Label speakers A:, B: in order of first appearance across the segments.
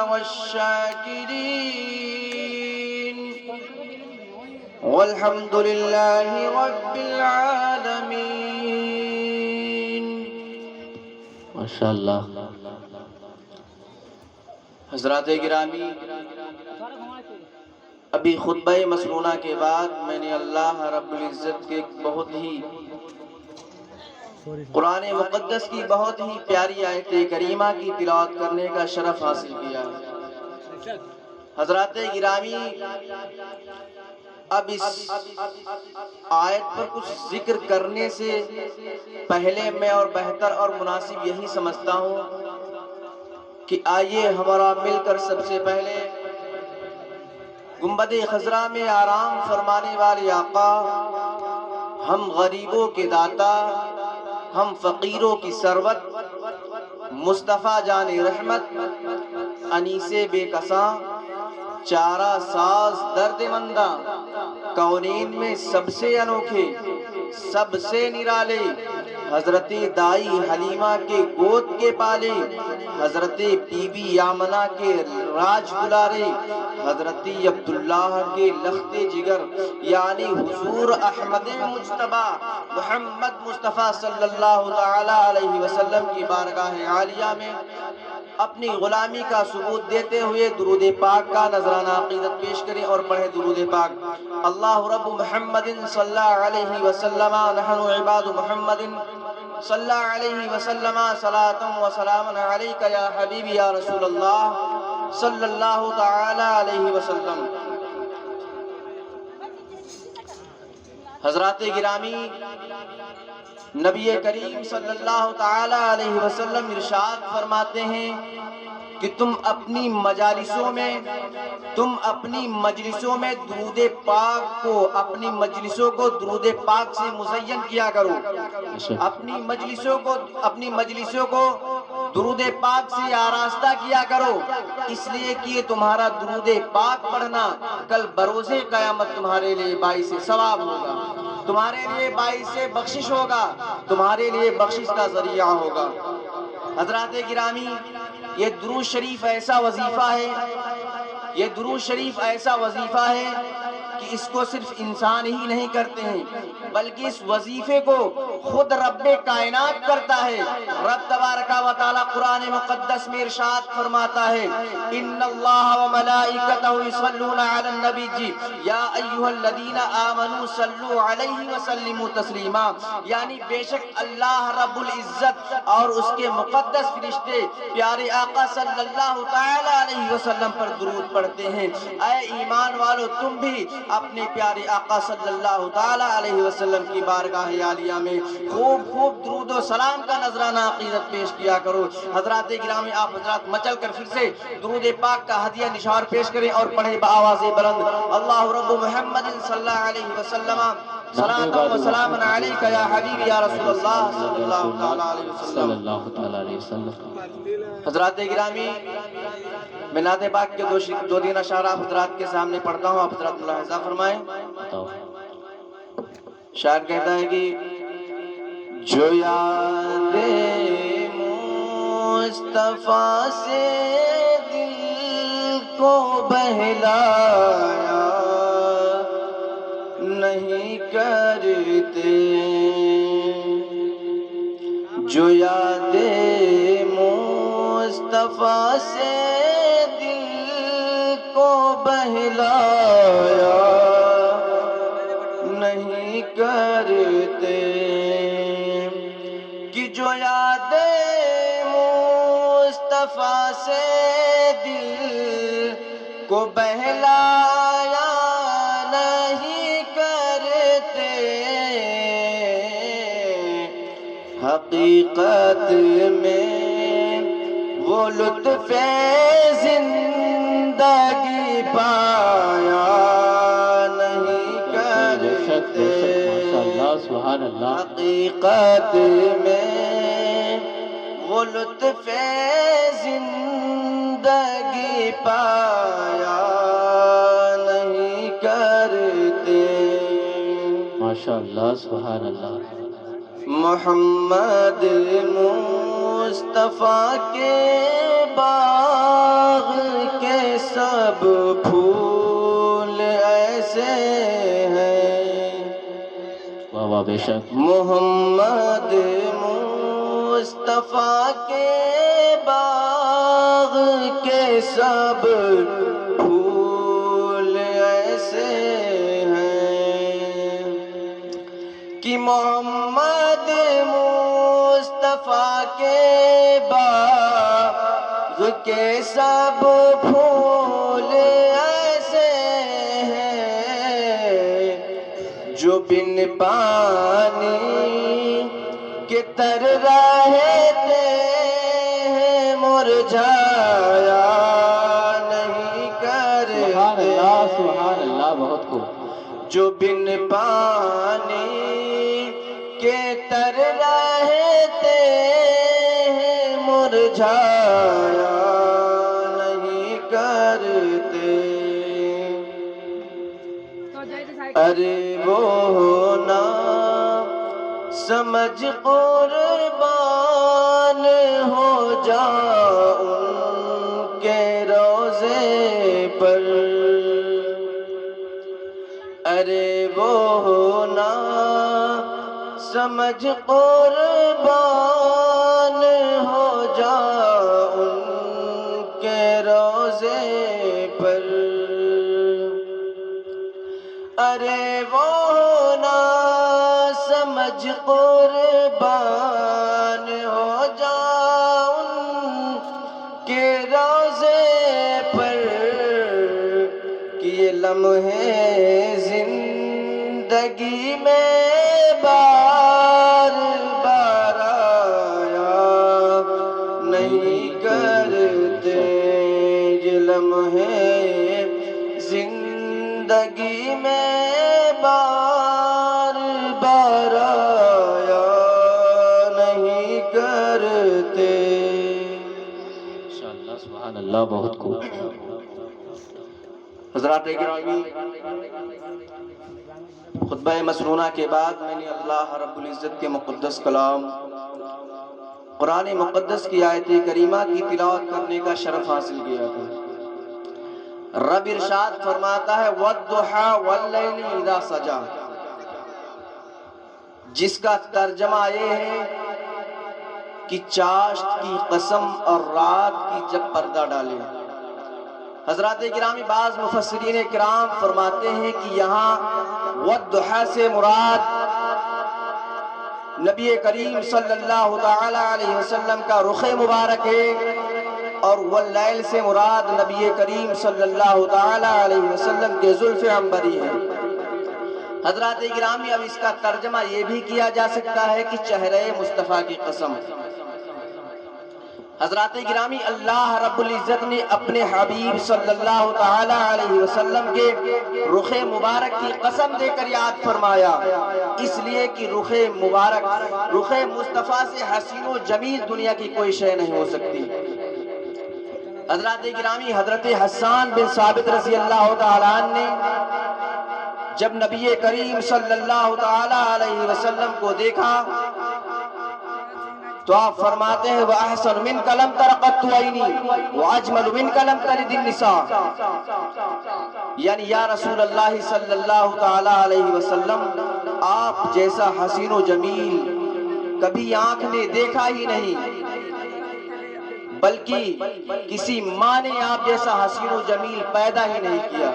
A: والشاكرين والحمد لله رب العالمين.
B: ماشاءاللہ.
A: حضرات گرامی، ابھی خطبہ مسنونہ کے بعد میں نے اللہ رب العزت کے بہت ہی قرآن مقدس کی بہت ہی پیاری آیت کریمہ کی تلاوت کرنے کا شرف حاصل کیا. حضرات گرامی، اب اس آیت پر کچھ ذکر کرنے سے پہلے میں اور بہتر اور مناسب یہی سمجھتا ہوں کہ آئیے ہمارا مل کر سب سے پہلے گنبد خضرا میں آرام فرمانے والے آقا، ہم غریبوں کے داتا، ہم فقیروں کی ثروت، مصطفیٰ جان رحمت، انیس بے کساں، چارہ ساز درد مندہ، کونین میں سب سے انوکھے، سب سے نرالے، حضرت دائی حلیمہ کے گود کے پالے، حضرت بی بی یامنہ کے راج دلارے، حضرت عبداللہ کے لخت جگر یعنی حضور احمد مجتبی محمد مصطفیٰ صلی اللہ علیہ وسلم کی بارگاہ عالیہ میں اپنی غلامی کا ثبوت دیتے ہوئے درود پاک کا نذرانہ عقیدت پیش کریں اور پڑھیں درود پاک. اللہ رب محمد صلی اللہ علیہ وسلم نحن عباد محمد صلی اللہ علیہ وسلم صلاۃ و سلام علیک یا حبیبی یا رسول اللہ صلی اللہ تعالی علیہ وسلم. حضرات گرامی، نبی کریم صلی اللہ تعالی علیہ وسلم ارشاد فرماتے ہیں کہ تم اپنی مجالسوں میں درود پاک کو اپنی مجلسوں کو درود پاک سے مزین کیا کرو. اپنی مجلسوں کو درود پاک سے آراستہ کیا کرو، اس لیے کہ تمہارا درود پاک پڑھنا کل بروز قیامت تمہارے لیے باعث ثواب ہوگا، تمہارے لیے باعث بخشش ہوگا، تمہارے لیے بخشش کا ذریعہ ہوگا. حضرات گرامی، یہ درود شریف ایسا وظیفہ ہے کہ اس کو صرف انسان ہی نہیں کرتے ہیں بلکہ اس وظیفے کو خود رب کائنات کرتا ہے. رب تبارک و تعالی قرآن مقدس میں ارشاد فرماتا ہے ان اللہ و ملائکتہ یصلون علی النبی یا ایھا الذین آمنوا صلوا علیہ وسلموا تسلیما، یعنی بے شک اللہ رب العزت اور اس کے مقدس فرشتے پیارے آقا صلی اللہ تعالی علیہ وسلم پر درود پڑھتے ہیں. اے ایمان والو، تم بھی اپنے پیارے آقا صلی اللہ تعالی علیہ وسلم کی بارگاہ عالیہ میں خوب درود و سلام کا نذرانہ عقیدت پیش کیا کرو. حضرات گرامی، آپ حضرات مچل کر پھر سے درود پاک کا ہدیہ نشار پیش کریں اور پڑھیں بآواز بلند اللہ رب محمد صلی اللہ علیہ وسلم صلاۃ و سلام علیک یا حبیبی یا رسول اللہ صلی اللہ علیہ وسلم. حضرات گرامی، میں نعت پاک کے دو تین اشعار آپ حضرات کے سامنے پڑھتا ہوں، آپ حضرات ملاحظہ فرمائیں. شاعر کہتا ہے کہ جو یاد مصطفیٰ سے دل کو بہلایا نہیں کرتے، جو یاد مصطفیٰ سے دل کو بہلایا نہیں کرتے، کہ جو یاد مصطفیٰ سے دل کو بہلایا نہیں کرتے، حقیقت میں وہ لطف زندگی پایا نہیں کرتے، حقیقت میں وہ لطف زندگی پایا نہیں کرتے.
B: ماشاءاللہ، سبحان اللہ.
A: محمد مصطفیٰ کے باغ سب پھول ایسے ہیں،
B: واہ واہ بے شک،
A: محمد مصطفیٰ کے باغ کے سب پھول ایسے ہیں کہ محمد مصطفیٰ کے باغ کے سب پھول ایسے ہیں جو بن پانی کے تر رہتے ہیں، مرجھایا نہیں
B: سبحان
A: کرتے،
B: اللہ سبحان اللہ، بہت خوب،
A: جو بن پانی کے تر رہتے ہیں، مرجھایا نہیں کرتے۔ ارے وہ نہ سمجھ قربان ہو جا ان کے روزے پر، ارے وہ نہ سمجھ قربان ہو جا ان کے روزے پر، ارے وہ نہ سمجھ قربان ہو جا ان کے روزے پر، کہ یہ لمحے زندگی میں بار بار آیا نہیں کرتے، یہ لمحے زندگی میں بار بار آیا نہیں کرتے۔
B: ماشاءاللہ سبحان اللہ، بہت خوب،
A: حضرات گرامی، خطبہ مسنونہ کے بعد میں نے اللہ رب العزت کے مقدس کلام قرآن مقدس کی آیت کریمہ کی تلاوت کرنے کا شرف حاصل کیا تھا۔ رب ارشاد فرماتا ہے وَالضُّحَىٰ وَاللَّيْلِ إِذَا سَجَىٰ، جس کا ترجمہ یہ ہے کہ چاشت کی قسم اور رات کی جب پردہ ڈالے۔ حضرات گرامی، بعض مفسرین کرام فرماتے ہیں کہ یہاں وَالضُّحَىٰ سے مراد نبی کریم صلی اللہ تعالی علیہ وسلم کا رخ مبارک ہے، اور واللیل سے مراد نبی کریم صلی اللہ تعالی علیہ وسلم کے زلف عنبری ہے۔ حضرات گرامی، اب اس کا ترجمہ یہ بھی کیا جا سکتا ہے کہ چہرے مصطفیٰ کی قسم۔ حضرات گرامی، اللہ رب العزت نے اپنے حبیب صلی اللہ تعالی علیہ وسلم کے رخ مبارک کی قسم دے کر یاد فرمایا، اس لیے کہ رخ مبارک، رخ مصطفیٰ سے حسین و جمیل دنیا کی کوئی شے نہیں ہو سکتی۔ حضرات گرامی، حضرت حسان بن ثابت رضی اللہ تعالیٰ عنہ نے جب نبی کریم صلی اللہ تعالی علیہ وسلم کو دیکھا تو آپ فرماتے ہیں وَأَحْسَنُ مِنْكَ لَمْ تَرَ قَطُّ عَيْنِي وَأَجْمَلُ مِنْكَ لَمْ تَلِدِ النِّسَاء، یعنی یا رسول اللہ صلی اللہ تعالی علیہ وسلم، آپ جیسا حسین و جمیل کبھی آنکھ نے دیکھا ہی نہیں، بلکہ کسی ماں نے آپ جیسا حسین و جمیل پیدا ہی نہیں کیا۔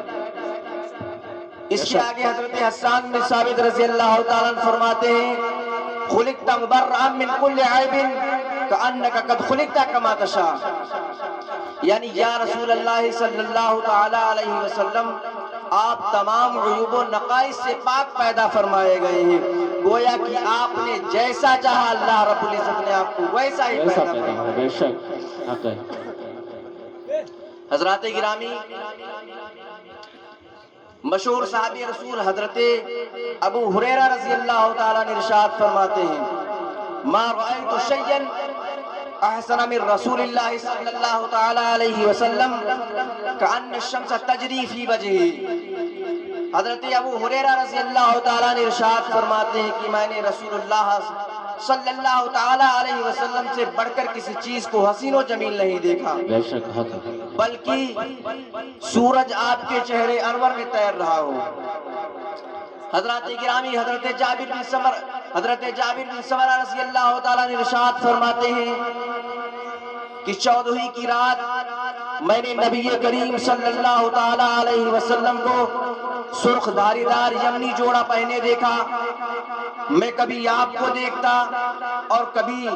A: اس کے آگے حضرت حسان بن ثابت رضی اللہ تعالیٰ عنہ فرماتے ہیں خلقت مبرئا من کل عیب کأنک قد خلقت کما تشاء، یعنی یا رسول اللہ صلی اللہ تعالی علیہ وسلم، آپ تمام عیوب و نقائص سے پاک پیدا فرمائے گئے ہیں، گویا کہ آپ نے جیسا چاہا اللہ رب العزت نے آپ کو ویسا ہی پیدا فرمایا۔
B: بے شک حق ہے۔
A: حضرات گرامی، مشہور صحابی رسول حضرت ابو ہریرہ رضی اللہ تعالیٰ نے ارشاد فرماتے ہیں ما رأیت شیئا احسن من رسول اللہ صلی اللہ تعالیٰ علیہ وسلم کأن الشمس تجری فی وجہہ۔ حضرت ابو ہریرہ رضی اللہ تعالیٰ نے ارشاد فرماتے ہیں کہ میں نے رسول اللہ صلی اللہ تعالی علیہ وسلم سے بڑھ کر کسی چیز کو حسین و جمیل نہیں دیکھا،
B: بے شک حق ہے
A: بلکہ سورج آپ کے چہرے انور میں تیر رہا ہو۔ حضرات گرامی، حضرت جابر بن سمرہ رضی اللہ تعالیٰ نے ارشاد فرماتے ہیں کہ 14ویں کی رات میں نے نبی کریم صلی اللہ تعالیٰ علیہ وسلم کو سرخ دھاری دار یمنی جوڑا پہنے دیکھا۔ میں کبھی آپ کو دیکھتا اور کبھی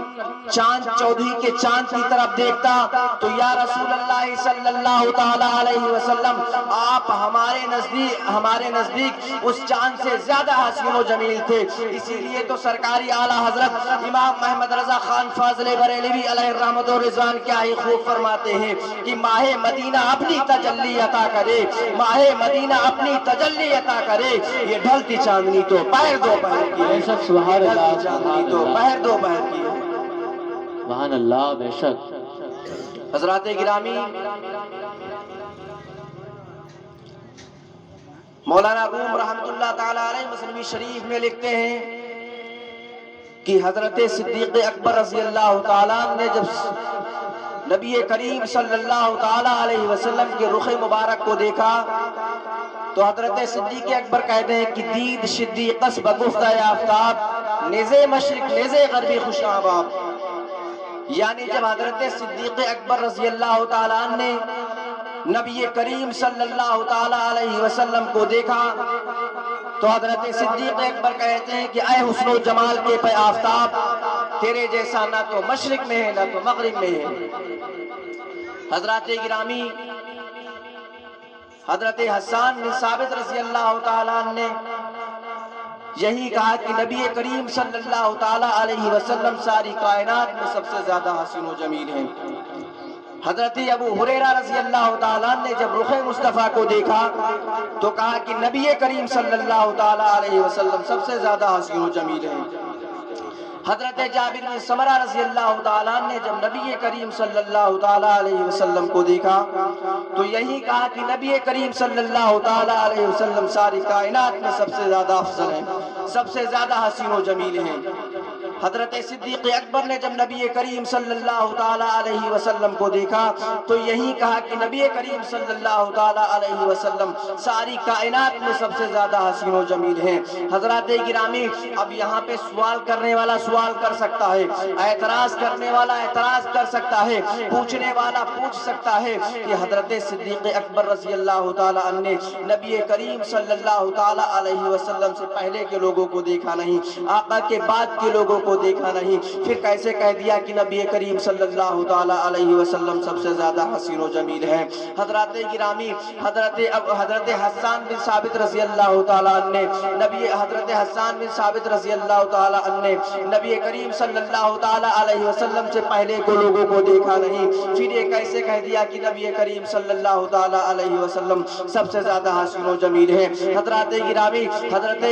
A: چاند 14ویں کے چاند کی طرف دیکھتا تو یا رسول اللہ صلی اللہ تعالیٰ علیہ وسلم آپ ہمارے نزدیک اس چاند سے زیادہ حسین و جمیل تھے۔ اسی لیے تو سرکاری اعلیٰ حضرت امام محمد رضا خان فاضل بریلوی علیہ الرحمت و رضوان کیا ہی خوب فرماتے ہیں کہ ماہ مدینہ اپنی تجلی عطا کرے، ماہ مدینہ اپنی تجلی عطا کرے، یہ ڈھلتی چاندنی تو پہر دوپہر کی ہے،
B: بے شک سبحان اللہ
A: ڈھلتی چاندنی تو پہر دوپہر کی ہے۔
B: سبحان اللہ بے شک
A: حضرات گرامی، مولانا روم رحمت اللہ تعالی علیہ مسلمی شریف میں لکھتے ہیں کہ حضرت صدیق اکبر رضی اللہ تعالیٰ نے جب نبی کریم صلی اللہ تعالیٰ علیہ وسلم کے رخ مبارک کو دیکھا تو حضرت صدیق اکبر کہتے ہیں کہ دید صدیقس بگفتہ آفتاب نیزے مشرق نیزے غربی خوش آباب، یعنی جب حضرت صدیق اکبر رضی اللہ تعالیٰ نے نبی کریم صلی اللہ تعالیٰ علیہ وسلم کو دیکھا تو حضرت صدیق اکبر کہتے ہیں کہ اے حسن و جمال کے پہ آفتاب، تیرے جیسا نہ تو مشرق میں ہے نہ تو مغرب میں ہے۔ حضرات گرامی، حضرت حسان بن ثابت رضی اللہ تعالیٰ نے یہی کہا کہ نبی کریم صلی اللہ تعالیٰ علیہ وسلم ساری کائنات میں سب سے زیادہ حسین و جمیل ہیں۔ حضرت ابو ہریرہ رضی اللہ تعالیٰ نے جب رخ مصطفیٰ کو دیکھا تو کہا کہ نبی کریم صلی اللہ تعالیٰ علیہ وسلم سب سے زیادہ حسین و جمیل ہیں۔ حضرت جابر بن سمرہ رضی اللہ تعالیٰ نے جب نبی کریم صلی اللہ تعالیٰ علیہ وسلم کو دیکھا تو یہی کہا کہ نبی کریم صلی اللہ تعالیٰ علیہ وسلم ساری کائنات میں سب سے زیادہ افضل ہیں، سب سے زیادہ حسین و جمیل ہیں۔ حضرت صدیق اکبر نے جب نبی کریم صلی اللہ تعالیٰ علیہ وسلم کو دیکھا تو یہی کہا کہ نبی کریم صلی اللہ تعالیٰ علیہ وسلم ساری کائنات میں سب سے زیادہ حسین و جمیل ہیں۔ حضرات گرامی، اب یہاں پہ سوال کرنے والا سوال کر سکتا ہے، اعتراض کرنے والا اعتراض کر سکتا ہے، پوچھنے والا پوچھ سکتا ہے کہ حضرت صدیق اکبر رضی اللہ تعالیٰ عنہ نے نبی کریم صلی اللہ تعالیٰ علیہ وسلم سے پہلے کے لوگوں کو دیکھا نہیں، آقا کے بعد کے لوگوں کو دیکھا نہیں، پھر کیسے کہہ دیا کہ نبی کریم صلی اللہ تعالیٰ علیہ وسلم سب سے زیادہ حسین و جمیل ہے؟ حضرات گرامی، حضرت حسان بن ثابت رضی اللہ تعالیٰ عنہ حضرت حسان بن ثابت رضی اللہ تعالیٰ عنہ نبی کریم صلی اللہ تعالیٰ علیہ وسلم سے پہلے کو لوگوں کو دیکھا نہیں، پھر یہ کیسے کہہ دیا کہ نبی کریم صلی اللہ تعالیٰ علیہ وسلم سب سے زیادہ حسین و جمیل ہے؟ حضرات گرامی، حضرت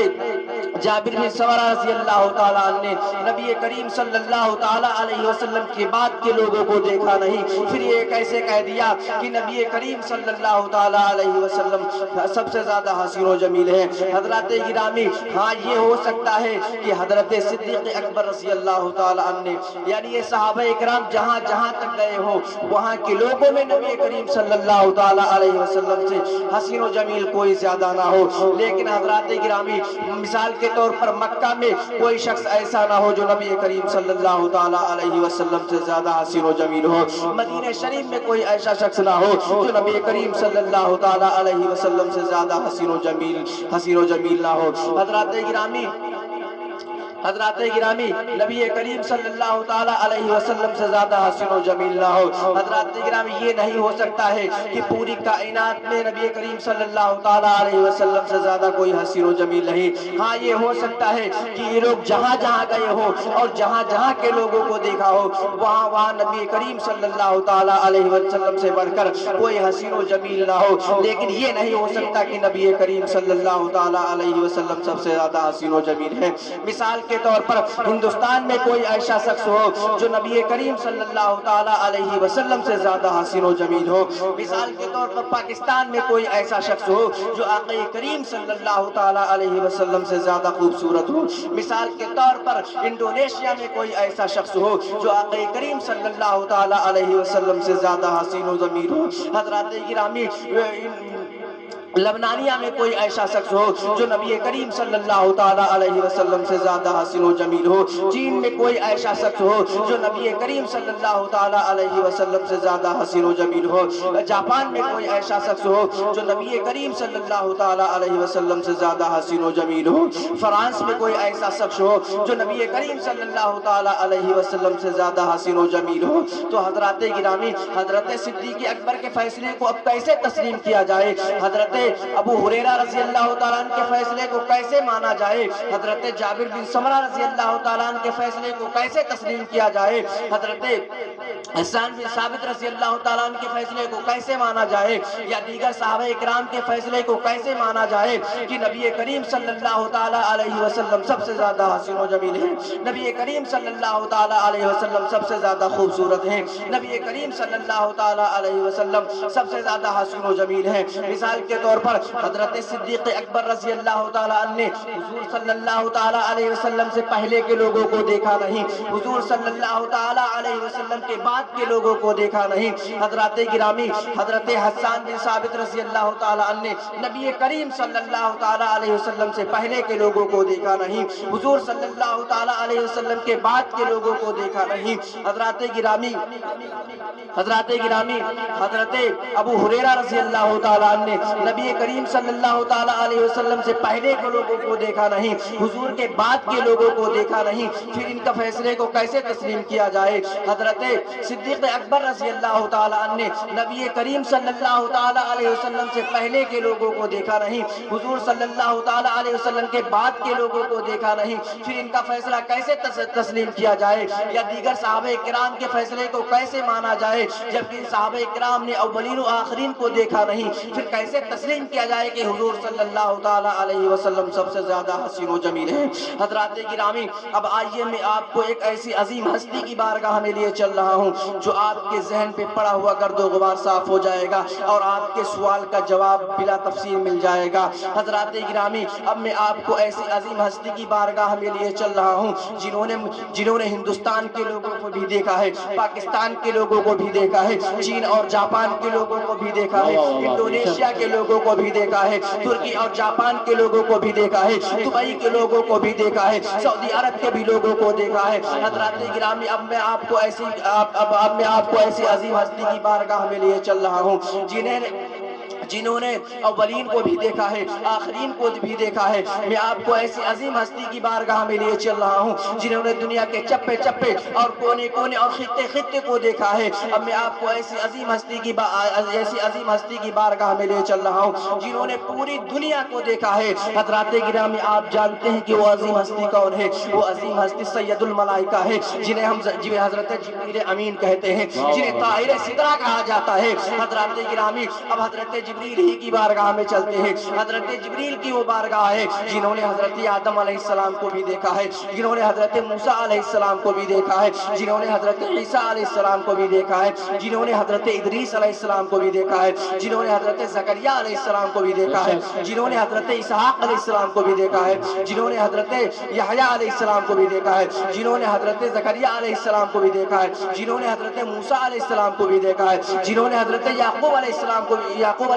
A: جابر بن سمرہ رضی اللہ تعالیٰ عنہ نبی کریم صلی اللہ تعالیٰ علیہ وسلم کے بعد کے لوگوں کو دیکھا نہیں، پھر یہ کیسے کہہ دیا کہ نبی کریم صلی اللہ تعالیٰ علیہ وسلم سب سے زیادہ حسین و جمیل ہے؟ حضرات گرامی، ہاں یہ ہو سکتا ہے کہ حضرت صدیق اکبر رضی اللہ تعالیٰ عنہ یعنی یہ صحابہ اکرام جہاں جہاں تک گئے ہو وہاں کے لوگوں میں نبی کریم صلی اللہ تعالیٰ علیہ وسلم سے حسین و جمیل کوئی زیادہ نہ ہو، لیکن حضرات گرامی مثال کے طور پر مکہ میں کوئی شخص ایسا نہ ہو جو نبی کریم صلی اللہ تعالیٰ علیہ وسلم سے زیادہ حسین و جمیل ہو، مدینہ شریف میں کوئی ایسا شخص نہ ہو جو نبی کریم صلی اللہ تعالیٰ علیہ وسلم سے زیادہ حسین و جمیل نہ ہو۔ حضرات گرامی، نبی کریم صلی اللہ تعالیٰ علیہ وسلم سے زیادہ حسین و جمیل نہ ہو۔ حضرات گرامی، یہ نہیں ہو سکتا ہے کہ پوری کائنات میں نبی کریم صلی اللہ تعالیٰ علیہ وسلم سے زیادہ کوئی حسین و جمیل نہیں۔ ہاں یہ ہو سکتا ہے کہ یہ لوگ جہاں جہاں گئے ہو اور جہاں جہاں کے لوگوں کو دیکھا ہو وہاں نبی کریم صلی اللہ تعالیٰ علیہ وسلم سے بڑھ کر کوئی حسین و جمیل نہ ہو، لیکن یہ نہیں ہو سکتا کہ نبی کریم صلی اللہ تعالیٰ علیہ وسلم سب سے زیادہ حسین و جمیل ہے۔ مثال کے کے طور پر ہندوستان میں کوئی ایسا شخص ہو جو نبی کریم صلی اللہ تعالی علیہ وسلم سے زیادہ حسین و جمیل ہو. مثال کے طور پر پاکستان میں کوئی ایسا شخص ہو جو آقا کریم صلی اللہ تعالی علیہ وسلم سے زیادہ خوبصورت ہو. مثال کے طور پر انڈونیشیا میں کوئی ایسا شخص ہو جو آقا کریم صلی اللہ تعالی علیہ وسلم سے زیادہ حسین و جمیل ہو. حضرات گرامی لبنانیہ میں کوئی ایسا شخص ہو جو نبی کریم صلی اللہ تعالی علیہ وسلم سے زیادہ حسین و جمیل ہو. چین میں کوئی ایسا شخص ہو جو نبی کریم صلی اللہ تعالی علیہ وسلم سے زیادہ حسین و جمیل ہو. جاپان میں کوئی ایسا شخص ہو جو نبی کریم صلی اللہ تعالی علیہ وسلم سے زیادہ حسین و جمیل ہو. فرانس میں کوئی ایسا شخص ہو جو نبی کریم صلی اللہ تعالی علیہ وسلم سے زیادہ حسین و جمیل ہو. تو حضرات گرامی حضرت صدیق اکبر کے فیصلے کو اب کیسے تسلیم کیا جائے؟ حضرت ابو ہریرہ رضی اللہ تعالیٰ عنہ کے فیصلے کو کیسے مانا جائے؟ حضرت جابر بن سمرہ رضی اللہ تعالیٰ عنہ کے فیصلے کو کیسے تسلیم کیا جائے؟ حضرت حسان بن ثابت رضی اللہ تعالیٰ عنہ کے فیصلے کو کیسے مانا جائے؟ یا دیگر صحابہ اکرام کے فیصلے کو کیسے مانا جائے کہ نبی کریم صلی اللہ تعالیٰ علیہ وسلم سب سے زیادہ حسین و جمیل ہیں، نبی کریم صلی اللہ تعالیٰ علیہ وسلم سب سے زیادہ خوبصورت ہیں، نبی کریم صلی اللہ تعالیٰ علیہ وسلم سب سے زیادہ حسین و جمیل ہیں. مثال کے طور پر حضرت صدیق اکبر رضی اللہ تعالیٰ عنہ نے حضور صلی اللہ تعالیٰ علیہ وسلم سے پہلے کے لوگوں کو دیکھا نہیں، حضور صلی اللہ تعالیٰ علیہ وسلم کے بعد کے لوگوں کو دیکھا نہیں. حضرات گرامی حضرت حسان بن ثابت رضی اللہ تعالیٰ عنہ نے نبی کریم صلی اللہ تعالیٰ علیہ وسلم سے پہلے کے لوگوں کو دیکھا نہیں، حضور صلی اللہ تعالیٰ علیہ وسلم کے بعد کے لوگوں کو دیکھا نہیں. حضرات گرامی حضرت ابو ہریرہ رضی اللہ تعالیٰ عنہ نے نبی کریم صلی اللہ تعالیٰ علیہ وسلم سے پہلے کے لوگوں کو دیکھا نہیں، حضور کے بعد کے لوگوں کو دیکھا نہیں. پھر ان کا فیصلے کو کیسے تسلیم کیا جائے؟ حضرت صدیق اکبر رضی اللہ تعالیٰ عنہ نے نبی کریم صلی اللہ تعالیٰ علیہ وسلم سے پہلے کے لوگوں کو دیکھا نہیں، حضور صلی اللہ تعالیٰ علیہ وسلم کے بعد کے لوگوں کو دیکھا نہیں. پھر ان کا فیصلہ کیسے تسلیم کیا جائے؟ یا دیگر صحابہ کرام کے فیصلے کو کیسے مانا جائے جبکہ صحابہ کرام نے اولین و آخرین کو دیکھا نہیں؟ پھر کیسے تسلیم کیا جائے کہ حضور صلی اللہ تعالیٰ علیہ وسلم سب سے زیادہ حسین و جمیل ہیں؟ حضرات گرامی اب آئیے میں آپ کو ایک ایسی عظیم ہستی کی بارگاہ میں لیے چل رہا ہوں جو آپ کے ذہن پہ پڑا ہوا گرد و غبار صاف ہو جائے گا اور آپ کے سوال کا جواب بلا تفصیل مل جائے گا. حضرات گرامی اب میں آپ کو ایسی عظیم ہستی کی بارگاہ میں لیے چل رہا ہوں جنہوں نے ہندوستان کے لوگوں کو بھی دیکھا ہے، پاکستان کے لوگوں کو بھی دیکھا ہے، چین اور جاپان کے لوگوں کو بھی دیکھا ہے، انڈونیشیا کے لوگوں کو بھی دیکھا ہے، ترکی اور جاپان کے لوگوں کو بھی دیکھا ہے، دبئی کے لوگوں کو بھی دیکھا ہے، سعودی عرب کے بھی لوگوں کو دیکھا ہے. حضرات گرامی اب میں آپ کو ایسی عظیم ہستی کی بارگاہ میں لیے چل رہا ہوں جنہوں نے اولین کو بھی دیکھا ہے، آخرین کو بھی دیکھا ہے. میں آپ کو ایسی عظیم ہستی کی بارگاہ میں لیے چل رہا ہوں جنہوں نے دنیا کے چپے چپے اور کونے کونے اور خطے خطے کو دیکھا ہے. اب میں آپ کو ایسی عظیم ہستی کی بارگاہ میں لیے چل رہا ہوں جنہوں نے پوری دنیا کو دیکھا ہے. حضرات گرامی آپ جانتے ہیں کہ وہ عظیم ہستی کون ہے؟ وہ عظیم ہستی سید الملائکہ ہے جنہیں حضرت جبریل امین کہتے ہیں، جنہیں طاہر صدرہ کہا جاتا ہے. حضرات گرامی اب حضرت جبریل ہی کی بارگاہ میں چلتے ہیں. حضرت جبریل کی وہ بارگاہ ہے جنہوں نے حضرت آدم علیہ السلام کو بھی دیکھا ہے، جنہوں نے حضرت موسیٰ علیہ السلام کو بھی دیکھا ہے، جنہوں نے حضرت عیسیٰ علیہ السلام کو بھی دیکھا ہے، جنہوں نے حضرت ادریس علیہ السلام کو بھی دیکھا ہے، جنہوں نے حضرت زکریا علیہ السلام کو بھی دیکھا ہے، جنہوں نے حضرت اسحاق علیہ السلام کو بھی دیکھا ہے، جنہوں نے حضرت یحییٰ علیہ السلام کو بھی دیکھا ہے، جنہوں نے حضرت زکریا علیہ السلام کو بھی دیکھا ہے، جنہوں نے حضرت موسیٰ علیہ السلام کو بھی دیکھا ہے، جنہوں نے حضرت یعقوب علیہ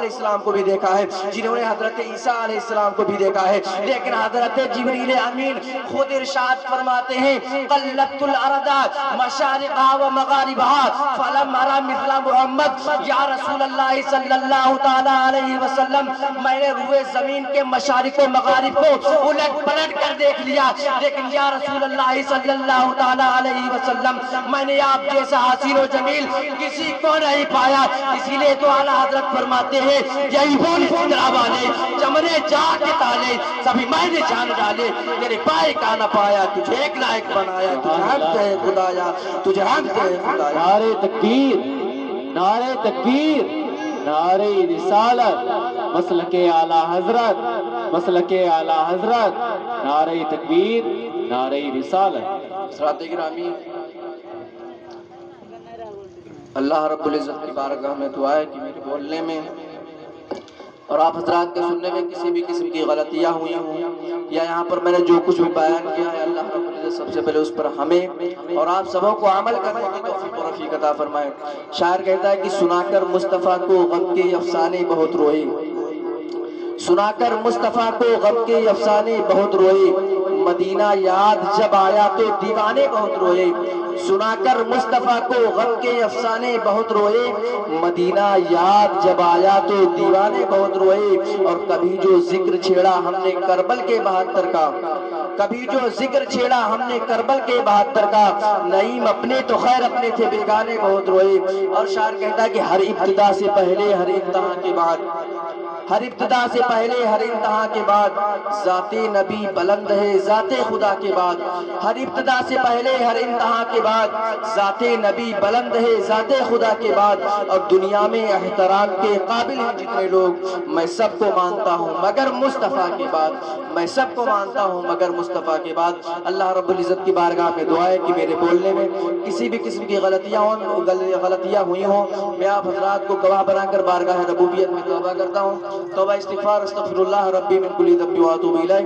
A: السلام کو بھی دیکھا ہے، جنہوں نے حضرت عیسیٰ علیہ السلام کو بھی دیکھا ہے. لیکن حضرت جبریل امین خود ارشاد فرماتے ہیں قلت الارض مشارقها ومغاربها فلم ارى مثل محمد. یا رسول اللہ صلی اللہ تعالی علیہ وسلم میں نے روئے زمین کے مشارق و مغارب کو الٹ پلٹ کر دیکھ لیا، لیکن یا رسول اللہ صلی اللہ تعالی علیہ وسلم میں نے آپ جیسا حسین و جمیل کسی کو نہیں پایا. اسی لیے تو اعلیٰ حضرت فرماتے ہیں یہی بول فندرہ والے چمرے جا کے تالے سبھی میں نے جان ڈالے، میرے پائے کا نہ پایا، تجھے ایک لائق بنایا، تجھے حمد ہے خدایا، تجھے حمد ہے خدایا.
B: نعرہ تکبیر، نعرہ تکبیر، نعرہ رسالت، مسلک اعلیٰ حضرت، مسلک اعلیٰ حضرت، نعرہ تکبیر. نعرہ رسالت.
A: حضرات گرامی، اللہ رب العزت کی بارگاہ میں دعا ہے کہ میرے بولنے میں اور آپ حضرات کے سننے میں کسی بھی قسم کی غلطیاں ہوئی ہوں یا یہاں پر میں نے جو کچھ بھی بیان کیا ہے، اللہ رب العزت سب سے پہلے اس پر ہمیں اور آپ سبوں کو عمل کرنے کی توفیق و رفیق عطا فرمائے. شاعر کہتا ہے کہ سنا کر مصطفیٰ کو غم کے افسانے بہت روئے، سنا کر مصطفیٰ کو غم کے افسانے بہت روئے، مدینہ یاد جب آیا تو دیوانے بہت روئے. سنا کر مصطفیٰ کو غم کے افسانے بہت روئے، مدینہ یاد جب آیا تو دیوانے بہت روئے. اور کبھی جو ذکر چھیڑا ہم نے کربل کے 72 کا، کبھی جو ذکر چھیڑا ہم نے کربل کے 72 کا، نعیم اپنے تو خیر اپنے تھے بیگانے بہت روئے. اور شاعر کہتا ہے کہ ہر ابتدا سے پہلے ہر انتہا کے بعد، ہر ابتدا سے پہلے ہر انتہا کے بعد ذات نبی بلند ہے ذات خدا کے بعد. ہر ابتدا سے پہلے ہر انتہا کے بعد ذات نبی بلند ہے ذات خدا کے بعد. اور دنیا میں احترام کے قابل ہیں جتنے لوگ، میں سب کو مانتا ہوں مگر مصطفیٰ کے بعد، میں سب کو مانتا ہوں مگر مصطفیٰ کے بعد. اللہ رب العزت کی بارگاہ میں دعا ہے کہ میرے بولنے میں کسی بھی قسم کی غلطیاں ہوئی ہوں، میں آپ حضرات کو گواہ بنا کر بارگاہ ربوبیت میں توبہ کرتا ہوں. توبہ استغفار، استغفر اللہ ربی من کل ذنب و اتوب الیہ.